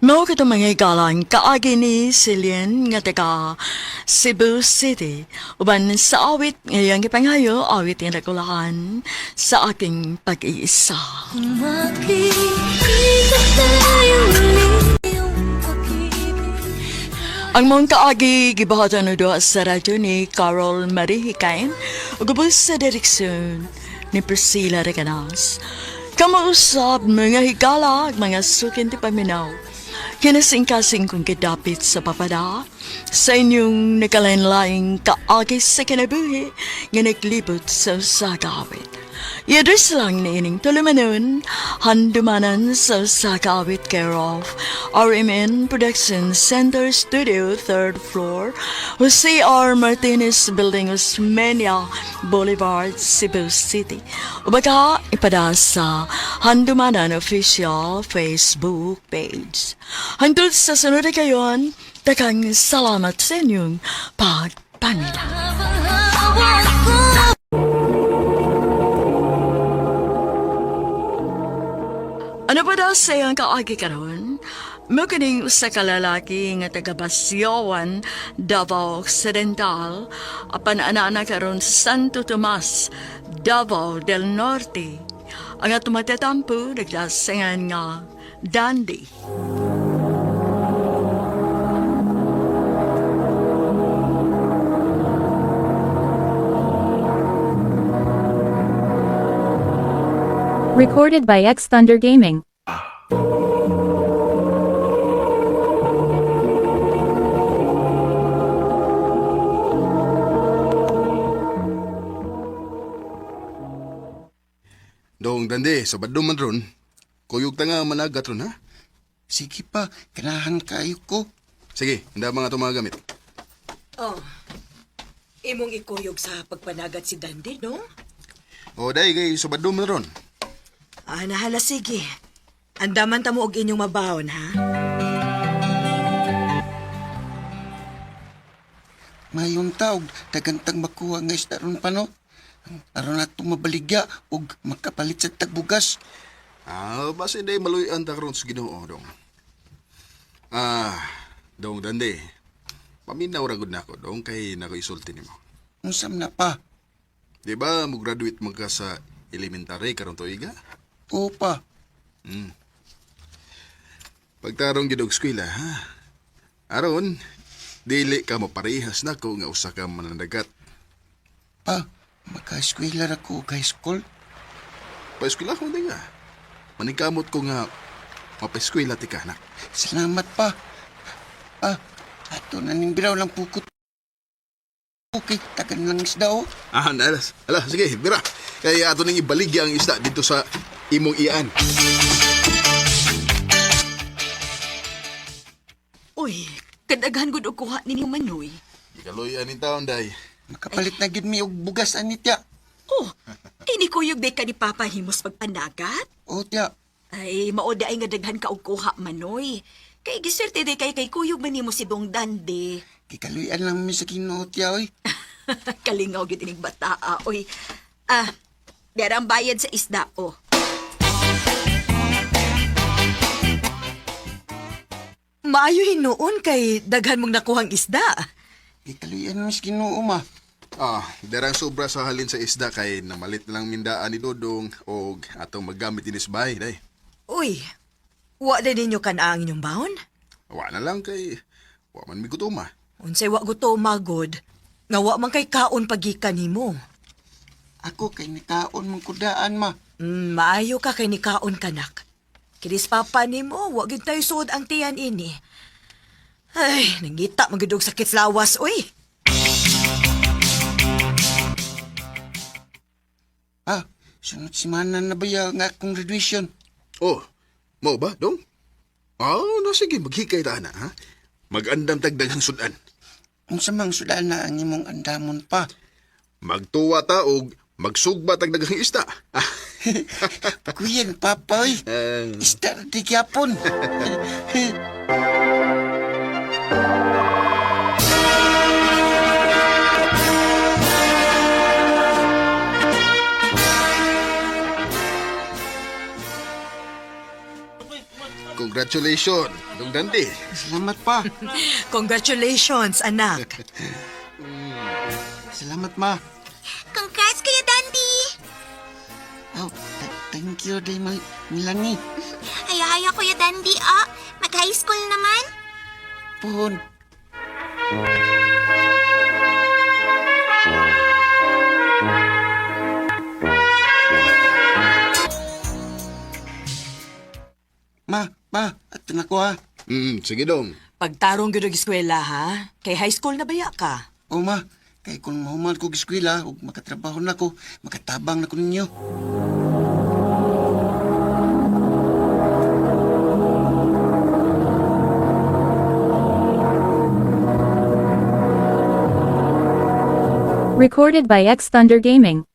Mao kita mga igalan kaagi ni Celine nga taga Cebu City. Uban sa awit ngayong gipanghayo, awit nga nakulahan sa aking pag-iisa. Ang mong kaagi gibahatan na doon sa radyo ni Carol Marie Hikain ug ubos sa direksyon ni Priscilla Reganas. Kamausap mga higala ag mga sukin ti paminaw. Kinasing-kasing kong kidapit sa papada sa inyong nakalain-laing kaagi sa kinabuhi nga naglibot sa sagawit. I-address lang ni ining tulumanon, handumanan sa sagawit care of RMN Production Center Studio, 3rd floor, Jose R. Martinez Building, Osmeña Boulevard, Cebu City. Ubaga, ipada sa Handumanan Official Facebook page. Hangtod sa sunod na kayon, takang salamat sa inyong pagpamila. Ano ba daw sa iyang kaagi karon? Mo kining usa ka lalaki nga taga Basyawan, Davao Occidental, apan ana karon sa Santo Tomas, Davao del Norte. Ang atumatetampo nagdasangan nga Dandy. Recorded by X Thunder Gaming. Dong dande, sabad man ron. Kuyog ta nga managat ron, ha? Sige pa, kanahan kayo ko. Sige, handa mga ito mga gamit. Oh, imong ikuyog sa pagpanagat si Dandy, no? O, dahi kay sabad man ron. Nahala sige. Andaman ta mo og inyong mabawon, ha? Mayong taog, dagantang makuha nga isda ron pa no. Aron na mabaligya ug makapalit sa tagbugas. Basta hindi maluyan ta karon sa Ginoo, dong. Dong Dande. Paminaw ra gud nako, dong, kay nako-isulti nimo. Unsam na pa? Di ba mo graduate man ka sa elementary karon tuiga? Oo pa. Pagtarong gid og eskwela, ha. Aron dili ka maparehas nako nga usa ka mananagat. Pa, maka-eskwela ra ko high school. Pa-eskwela ko din nga. Maningkamot ko nga mapa-eskwela ti ka, anak. Salamat pa. Ato na ning biraw lang pukot. Okay, tagan lang isda oh. Ala, sige, bira. Kaya ato nang ibaligya ang isda dito sa imong iyan. Uy, kadaghan gud og kuha ninyo Manoy. Ikaloy aning taon, day. Makapalit na gid mi og bugas anitya. Oh, ini kuyog day ka ni Papa himos pagpanagat? O tiya. Ay, maoda ay nga daghan ka og kuha Manoy. Kay giswerte day kay kuyog man nimo si Dong Dande. Kikaluyan lang mi sa Ginoo tiya oy. Kalingaw gid ining bataa, oy. Derang bayad sa isda, oh. Maayo hinuon kay daghan mong nakuhang isda. Kikaluyan mi sa Ginoo ma. Darang sobra sa halin sa isda kay namalit na lang mindaan ni Dodong o atong maggamit din sa bahay, day. Uy, wa din ninyo kanaang inyong baon? Wa na lang kay wa man mi gutuma. Unsay wa guto magod, nga wa man kay kaon pagikan nimo. Ako kay nikaon mong kudaan ma. Maayo ka kay nikaon kanak. Kinis papa nimo, wa gid tayo suod ang tiyan ini. Ay, nangita magudog sakit sa lawas, uy. Sunod simana na ba yung akong graduation? Oh, mo ba, Dong? Sige, maghikay ta na, ha? Mag-andam tagdaghang sudan. Kung samang sudan na ang imong andamon pa. Magtuwa ta og magsugba tagdaghang isda. Kuya, papa, oy. Isda na di gyapon. Congratulations, Dong Dante. Salamat pa. Congratulations, anak. Salamat ma. Congrats, Kuya Dandy! Thank you, day Milani. Haya-haya, Kuya Dandy, mag-high school naman. Pohon. Ma, at ko ha. Sige, Dong. Pagtarong gyud og eskwela, ha? Kay high school na baya ka. O ma, kay kung mahuman ko eskwela ug makatrabaho na ko, makatabang na ko ninyo. Recorded by X Thunder Gaming.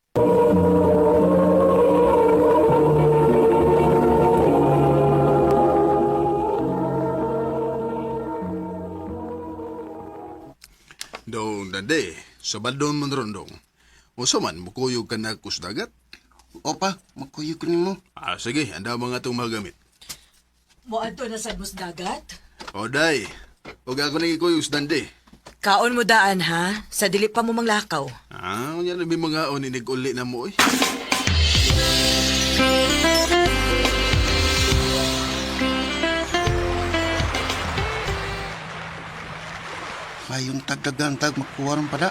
Dong Dante, sabadon mo ron, Dong. O saman, mukuyog ka na kusdagat? Opa, magkuyog ko nimo. Sige, anda mga itong magamit. Moadto na sa dagat? O, day. Huwag ako nang ikuyog sa Dante. Kaon mo daan, ha? Sa dili pa mo manglakaw. Yan na may mga oninig-uli na mo, eh. Mayong tagdagang tag makuwaran pa da.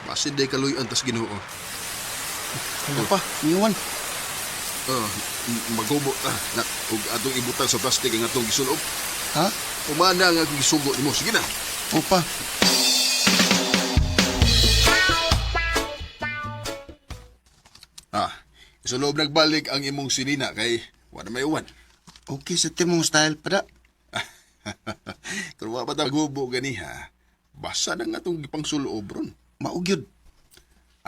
Basin day kaluyan tas Ginoo. Ano pa, niwan. Magubo na ug atong ibutang sa plastic ang atong gisulob. Ha? Umana nga akong gisugo nimo. Sige na. Opa. Isulob nagbalik ang imong sinina kay wala may uwan. Okay sa timong style pa da. Kung wala pa tagubo ganiha, basa na nga itong gipang suloob ron. Maugyod.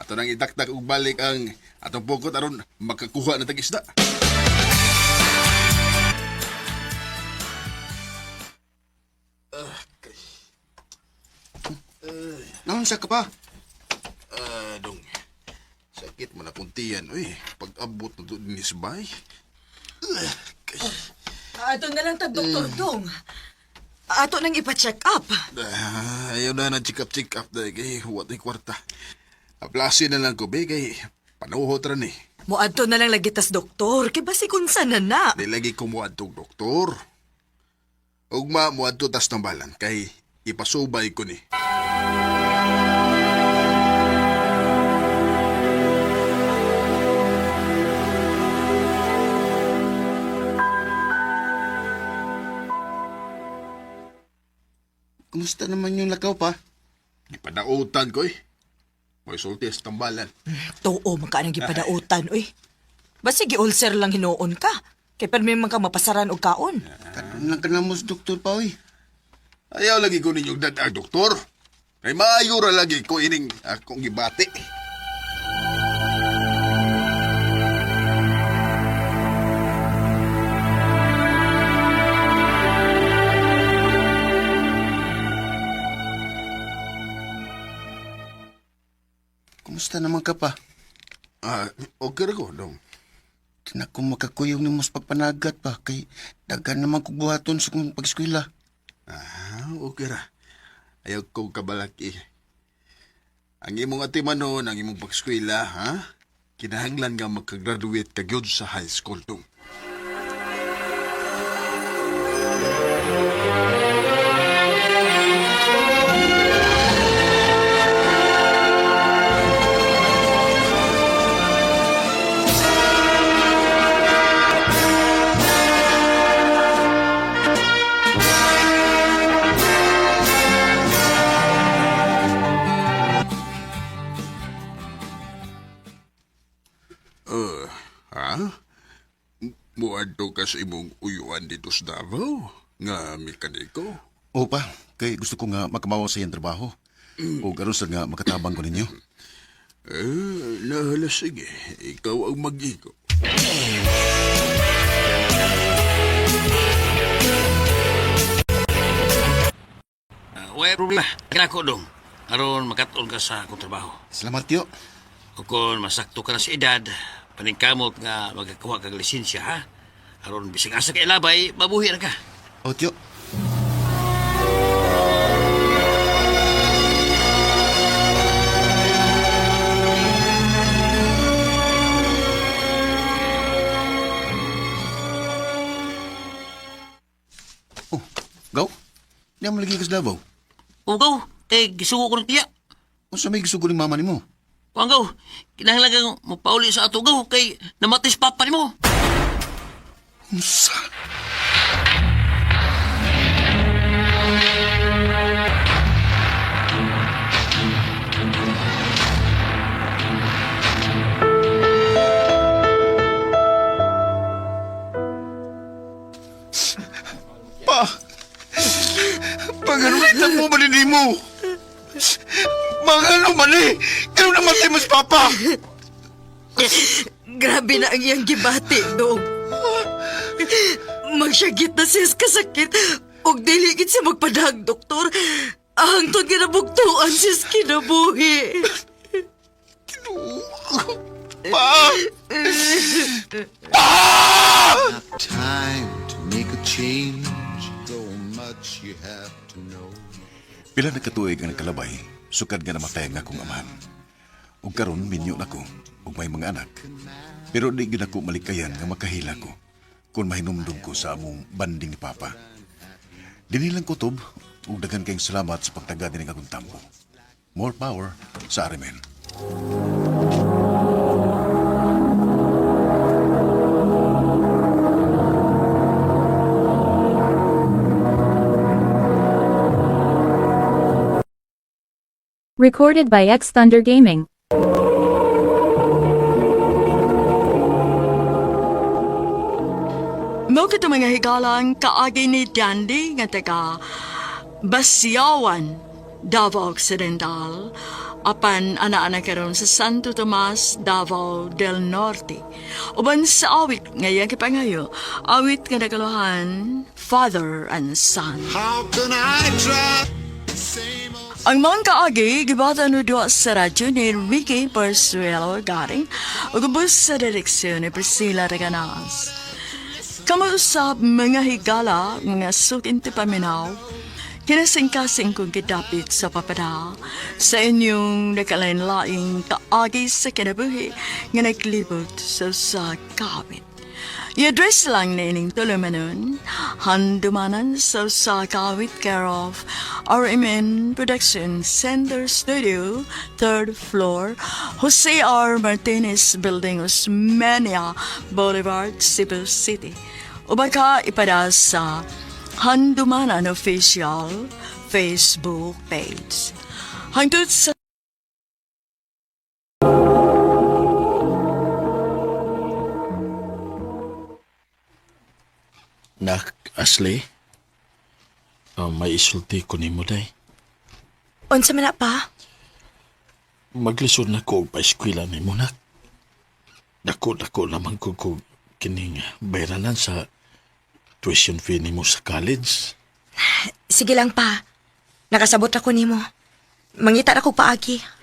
Ato nang idaktak ug balik ang atong pukot aron makakuha na tag-isda. Naunsa ka pa? Dong. Sakit mo na kuntiyan, uy. Pag-abot na doon ni Sabay. Ato na lang tag Dr. Dong. Ato nang ipa-check up. Ayaw na na check up dahil kay huwat ni kwarta. Aplasin na lang ko, be, kay panuhot rin eh. Muadto na lang lagitas doktor. Kay basi kung sana na. Di lagi ko muadtong doktor. Ugma muadto tas tambalan kay ipasubay ko ni. Kumusta naman yung lakaw pa? Ipadautan ko eh. May sulti sa tambalan. Too, magkaanang gipadautan, uy. Basi gi-ulcer lang hinoon ka. Kay pero may mga mapasaran og kaon. Karoon lang ka na mo sa doktor pa, uy. Ayaw lagi ko ninyong dadag, doktor. Kay maayura lagi ko ining akong gibati. Kumusta naman ka pa? Okay ra ko, dong. Tinak ko makakuyong ni mo sa pagpanagat pa. Kay dagan naman kong buhaton sa kong pag-eskwela. Okay ra. Ayaw ko kabalaki. Ang imong atimanon, ang imong pag-eskwela, ha? Kinahanglan nga magka-graduate ka gyud sa high school, dong. Muadto ka sa imong uyuan dito sa Davao? Nga mekaniko? O pa, kay gusto ko nga makamawa sa iyang trabaho. O karon sa nga makatabang ko ninyo. Nahala sige. Ikaw ang mag-iko. Wala problema. Kinako dong. Aron makatol ka sa akong trabaho. Salamat, tiyo. O kung masakto ka na sa edad, paningkamot nga magkakuha kag lisensya, ha? Aron bisag asa kay labay, mabuhi na ka. O, tiyo. Oh, gaw? Di mo lagi ka sa Davao. Ugaw, gisugo ko ng tiya. O sa may gusto ko ng mama ni mo? Panggaw, kinahanglan kang mapauli sa ato gaw kay namatis papa ni mo. Unsa? Pa! Pag-anulitan mo malini mo! Mga mali! Ganun naman tayo mas papa! Grabe na ang iyang gibati, Dong. Magsyagit na siya kasakit. Og diligid siya magpadag, doktor. Hangtod ginabugtuan siya kinabuhi. Pa! Pa! Time to make a change. So much you have to know. Pila na katuig ang nakalabay, sukad nga namatay nga akong amahan. Ug karon minyo na ko, ug may mga anak. Pero di gyud ako malikayan nga makahila ko kung mahinumdum ko sa among banding ni Papa. Dinilang kutob, ug daghan kayong salamat sa pagtagad din ng akong tampo. More power sa Arimen. Recorded by X Thunder Gaming. Mo kita mga higalang kaagi ni Dandy nga taga Basyawan, Davao Occidental, apan ana-ana karon sa Santo Tomas, Davao del Norte. Uban sa awit ngayon kipangayo, awit nga nagaluhan, Father and Son. How can I try? Same old Ang mga kaagi, gibata no doa sa radyo ni Ricky Persuelo Garing o gubos sa direksyon ni Priscilla Reganas. Kamuusap mga higala, mga sukin ti paminaw, kinasing-kasing kong kitapit sa papada sa inyong nakalain-laing kaagi sa kinabuhi nga naglibot sa kawit. I-address lang na ining tulumanon, handumanan sa kawit care of RMN Production Center Studio, 3rd floor, Jose R. Martinez Building, Osmeña Boulevard, Cebu City. O baka ipada sa Handumanan Official Facebook page. Hangtod sa Nak, Ashley, may isulti ko ni mo, day. Unsa man na pa? Maglisod na ko pa eskwela ni mo, nak. Dako naman ko kining bayranan sa tuition fee ni mo sa college. Sige lang pa. Nakasabot ako nimo. Mangita ako paagi.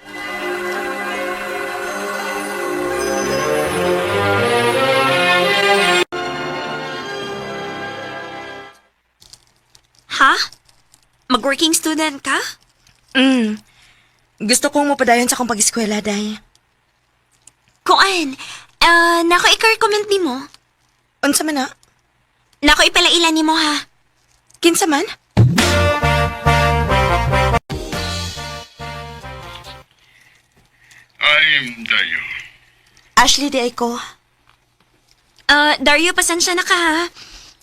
Ha? Mag-working student ka? Gusto kong mapadayon sa akong pag-eskwela, day. Kuan, nako i-recommend ni mo. Unsa man na? Nako ipalailan ni mo ha. Kinsa man? I'm Dayo. Ashley, di ay ko. Dario, pasensya na ka ha.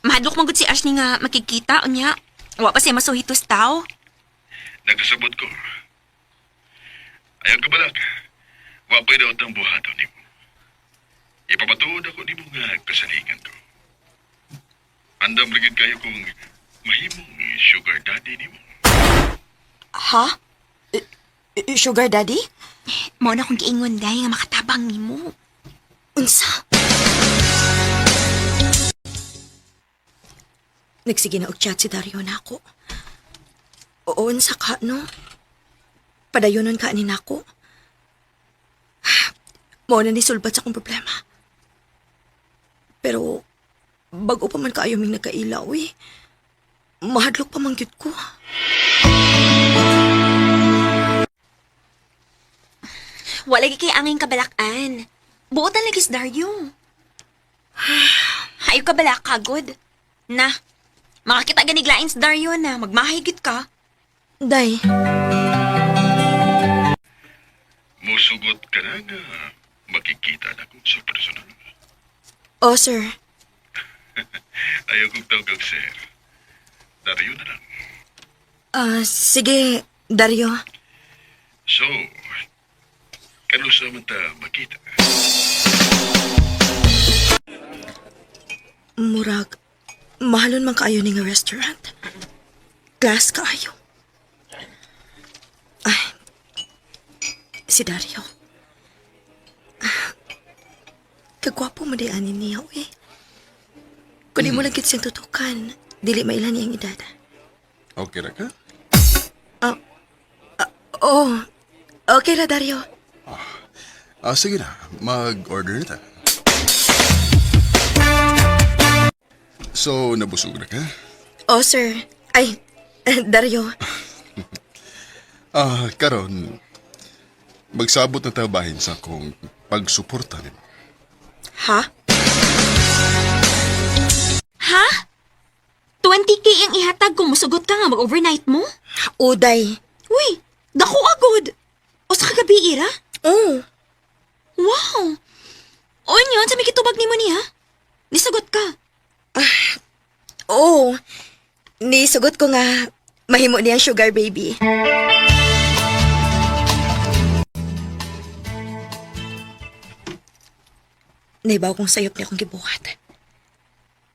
Mahadlok magud si Ashley nga makikita unya. Wa pa siya masuhitos tao. Nagkasabot ko. Ayaw ka balak. Wapay daw ang buhaton ni mo. Ipapatuod ako ni mo nga kasalingan ko. Andam rigid kayo kung mahimong sugar daddy ni mo. Ha? Sugar daddy? Mo na kong giingon dahil nga makatabang ni mo. Unsa? Nagsige na og chat si Dario na ako. Oo, unsa ka, no? Padayonon ka ni nako. Mo na ni sulbat sa akong problema. Pero, bago pa man kaayo ming nagkailaw eh. Mahadlok pa man gyud ko. Wala kay angin kabalakan. Buotan lagi si Dario. Hayo kabalak kagod. Na, makakita ganiglain si Dario na magmahigit ka. Day. Musugot ka na nga makikita na ko sa personal. Oh, sir. Ayaw kong tawag sir. Dario na lang. Sige, Dario. So, kanusa man ta makita. Murag, mahalon man kaayo ni nga restaurant. Glass kaayo. Ay, si Dario. Kagwapo mo di anin niya, eh. Kung di mo lang kit siyang tutukan, dili mailan niyang edad. Okay na ka? Oh, okay na, Dario. Sige na. Mag-order na ta. So, nabusog na ka? Oh, sir. Ay, Dario. Karon, magsabot na tabahin sa akong pagsuporta nimo. Ha? Ha? 20K ang ihatag kung musugot ka nga mag-overnight mo? Uday. Uy, dako agod. O sa kagabi, Ira? Oh. Wow. O yun, sa may kitubag ni mo niya? Nisagot ka. Oo. Nisugot ko nga, mahimo niyang sugar baby. Naibaw kong sayop niya akong gibuhat.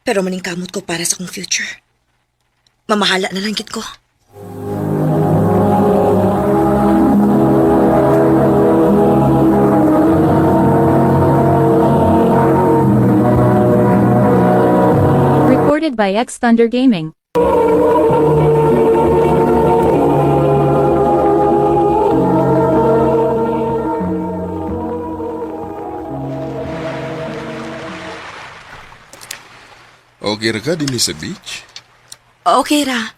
Pero maning kamot ko para sa akong future. Mamahala na lang gid ko. Recorded by X Thunder Gaming. Okay ra ka din sa beach? Okay ra.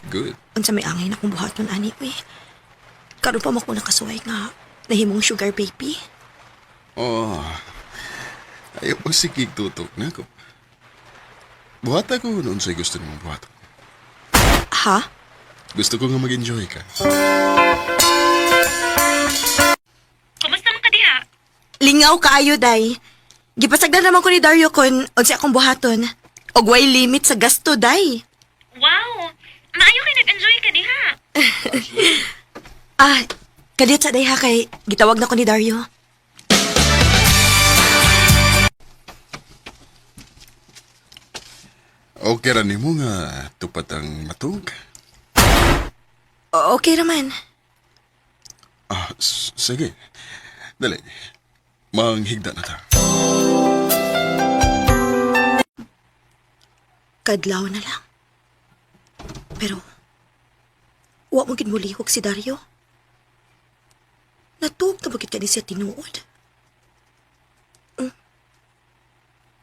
Good. Unsa may angay na kung buhaton ani uy. Karon pa mo ko nakasuway nga nahimong sugar baby. Oh, ayaw pa sikig tutok na ko. Buhat ako noon sa'y gusto naman buhat. Ha? Gusto ko nga mag-enjoy ka. Kumusta man ka diha? Lingaw kaayo day. Gipasagdan naman ko ni Dario kon unsa akong buhaton. Og way limit sa gasto day. Wow! Maayo kay nag-enjoy ka diha. Kadiyot sa day ha kay gitawag na ko ni Dario. Okay ra nimo nga tupat ang matug. Okay raman. Sige. Dali. Manghigda na ta. Kadlaw na lang. Pero, wa mo gid mulihok si Dario. Natuog na bagit ka ni siya tinuod.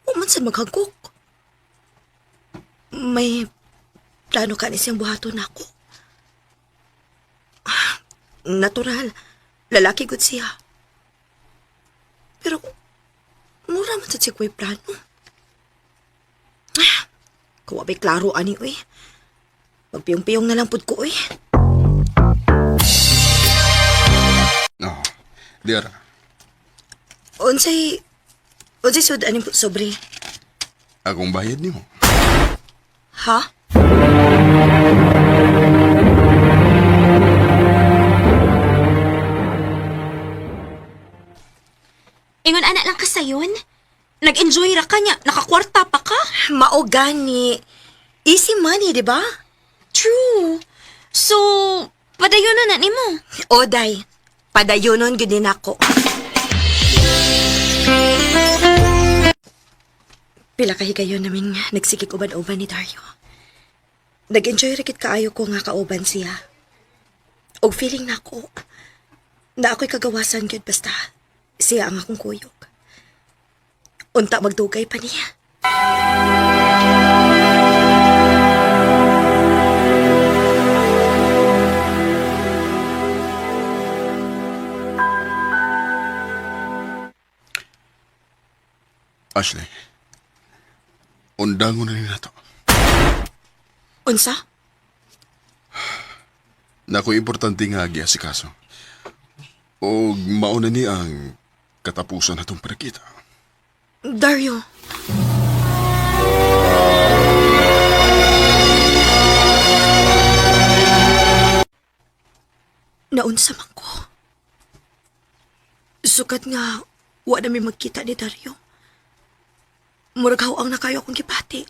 Wa man sad maghagkok. May plano ka ni siyang buhaton ako. Natural. Lalaki gud siya. Pero, mura man sad siya ko'y plano. Kuwa ba'y klaro ani, uy. Magpiyong-piyong na lang pud ko, uy. Diara. Unsay sud aning sobre? Akong bayad nimo. Ha? Ingon anak lang ka sayon? Nag-enjoy ra ka niya, nakakwarta pa ka? Mao gani. Easy money, di ba? True. So, padayon na nimo. O, day. Padayonon gud din ako. Pila ka higayon naming nagsikik uban-uban ni Dario. Nag-enjoy ra gid kaayo ko nga kauban siya. Og feeling nako na ako'y kagawasan gyud basta siya ang akong kuyog. Unta magdugay pa niya. Ashley, undangon na nila to. Unsa? Naku importante nga agi si kaso. O mauna ni ang katapusan na itong parakita. Dario. Naunsa man ko. Sukat nga, wa na may magkita ni Dario. Murag ang nakayo akong gipati.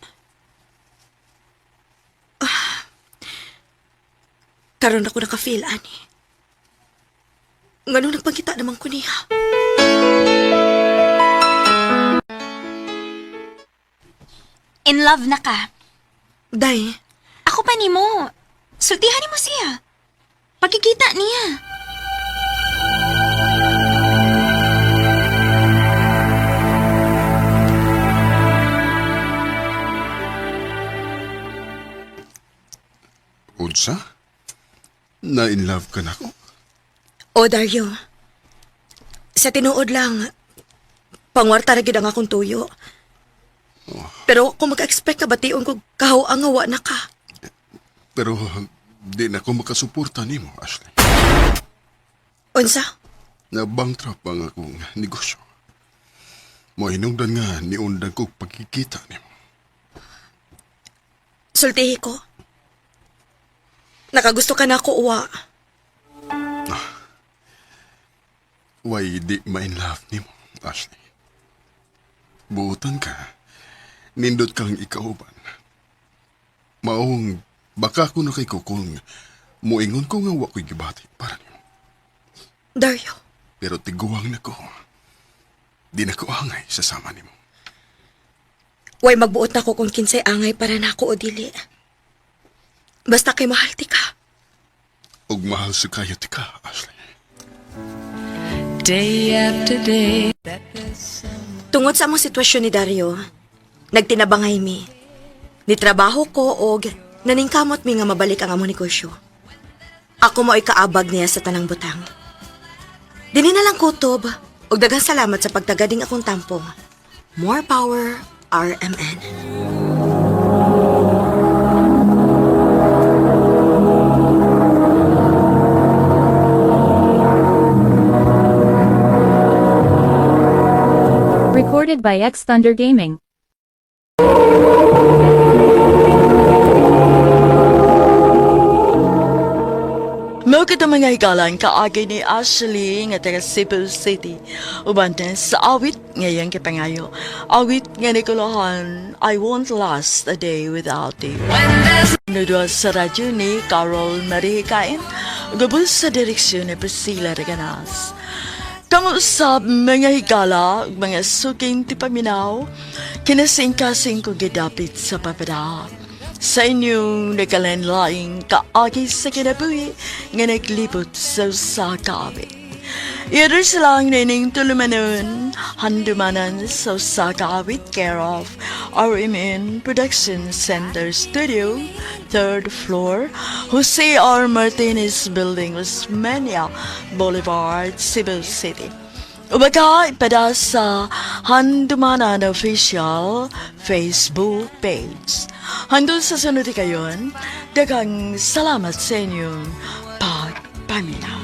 Karon ako naka-feel, ani. Nganong nagpangkita naman ko niya. In love na ka. Day. Ako pa nimo. Sultihan mo siya. Pagkikita niya. Unsa? Na-in love ka na ko? O, Dario. Sa tinuod lang, pangwarta ra gid ang akong tuyo. Pero kung mag-expect ka bation ko kahaw-ang nga wa na ka. Pero di na ko makasuporta nimo, Ashley. Unsa? Na-bankrupt ang akong negosyo. Mohinungdan nga niundan ko pagkikita nimo. Sultihi ko. Nakagusto ka na ako, uwa. Why di ma-in love nimo, Ashley? Buutan ka. Nindot kang ikauban. Maong baka ko na kay kung muingon ko nga wako'y gibati para nimo. Dario. Pero tiguang na ko. Di na ko angay sa sama nimo. Way magbuot na ko kung kinsay angay para na ako o dili. Basta kay mahal ti ka. Ug mahal sa kayo ti ka, Ashley. Day after day. Tungod sa among sitwasyon ni Dario, Nagtinabangay mi. Nitrabaho ko og naningkamot mi nga mabalik ang among negosyo. Ako mo kaabag niya sa tanang butang. Dili na lang kutob og daghang salamat sa pagtagading akong tampong. More power, RMN. Recorded by X Thunder Gaming. Mao kita mga higalan kaagi ni Ashley nga taga Cebu City. Uban din sa awit ngayong kipangayo. Awit nga Nicolahan, I won't last a day without you. Nudwa sa radyo ni Carol Marie Kain. Gabos sa direksyon ni Priscilla Reganas. Kamuusap mga higala, mga suking tipaminaw, kinasing-kasing kong gidapit sa papada. Sa inyong nakalanlaing kaagi sa kinabuhi nga naglibot sa usakawit. Iyador silang nining tulumanon, handumanan sa usakawit care of RMN Production Center Studio, 3rd floor, Jose R. Martinez Building, Osmeña Boulevard, Cebu City. Ubaga ipada sa Handumanan Official Facebook page. Handun sa sunod kayon, dagang salamat sa inyong pagpaminaw.